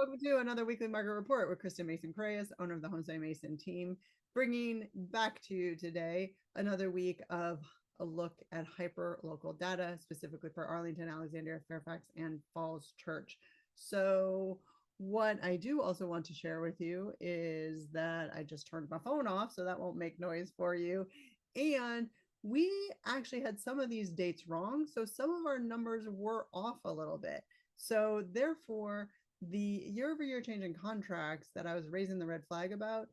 welcome to another weekly market report with Kristen Mason Coreas, owner of the Homestay Mason team, bringing back to you today another week of a look at hyper local data, specifically for Arlington, Alexandria, Fairfax, and Falls Church. So, what I do also want to share with you is that I just turned my phone off, so that won't make noise for you. And we actually had some of these dates wrong, so some of our numbers were off a little bit. So, therefore, the year-over-year change in contracts that I was raising the red flag about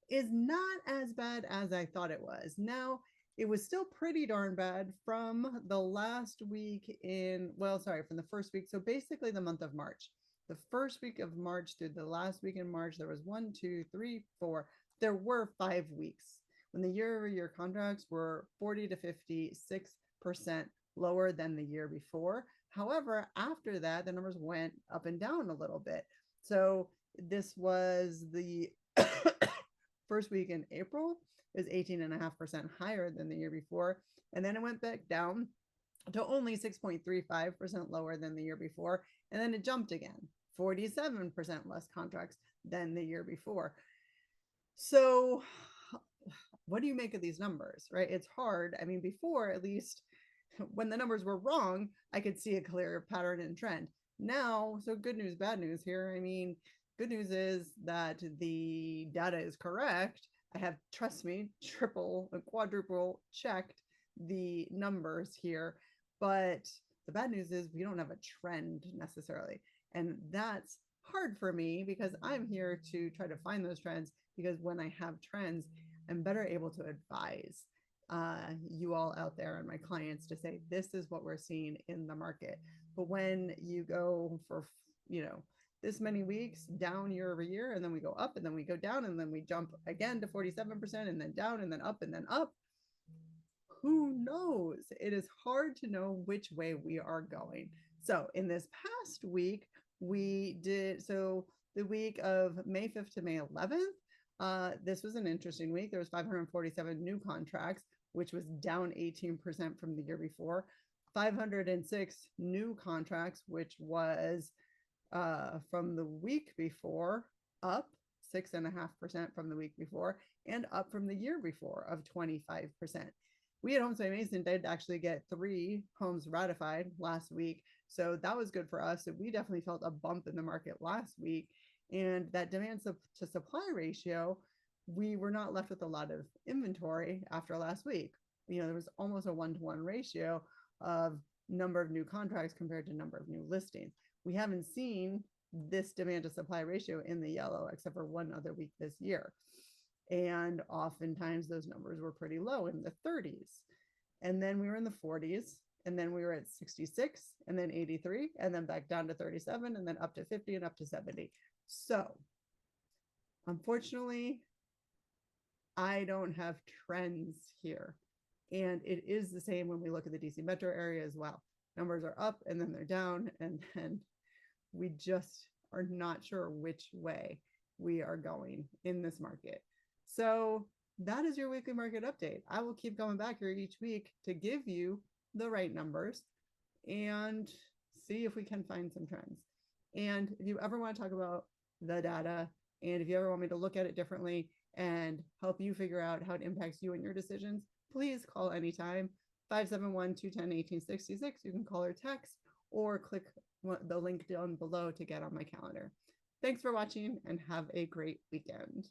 is not as bad as I thought it was. Now, it was still pretty darn bad from the last week from the first week. So basically the month of March. The first week of March through the last week in March, there was 1, 2, 3, 4. There were 5 weeks when the year-over-year contracts were 40 to 56% lower than the year before. However, after that, the numbers went up and down a little bit. So this was the first week in April is 18.5% higher than the year before. And then it went back down to only 6.35% lower than the year before. And then it jumped again, 47% less contracts than the year before. So what do you make of these numbers, right? It's hard. I mean, before, at least when the numbers were wrong, I could see a clear pattern and trend. Now, so good news, bad news here. I mean, good news is that the data is correct. I have, trust me, triple and quadruple checked the numbers here. But the bad news is we don't have a trend necessarily. And that's hard for me because I'm here to try to find those trends, because when I have trends, I'm better able to advise you all out there and my clients to say, this is what we're seeing in the market. But when you go for, this many weeks down year over year, and then we go up and then we go down and then we jump again to 47% and then down and then up and then up, who knows? It is hard to know which way we are going. So in this past week, the week of May 5th to May 11th, this was an interesting week. There was 547 new contracts, which was down 18% from the year before. 506 new contracts, which was from the week before, up 6.5% from the week before, and up from the year before of 25%. We at Homestay Mason did actually get 3 homes ratified last week, so that was good for us. So we definitely felt a bump in the market last week, and that demand to supply ratio, we were not left with a lot of inventory after last week. There was almost a 1-to-1 ratio of number of new contracts compared to number of new listings. We haven't seen this demand to supply ratio in the yellow except for one other week this year. And oftentimes those numbers were pretty low in the 30s. And then we were in the 40s, and then we were at 66, and then 83, and then back down to 37, and then up to 50 and up to 70. So unfortunately, I don't have trends here. And it is the same when we look at the DC metro area as well. Numbers are up and then they're down, and then we just are not sure which way we are going in this market. So that is your weekly market update. I will keep going back here each week to give you the right numbers and see if we can find some trends. And if you ever want to talk about the data, and if you ever want me to look at it differently and help you figure out how it impacts you and your decisions, please call anytime, 571-210-1866. You can call or text or click the link down below to get on my calendar. Thanks for watching and have a great weekend.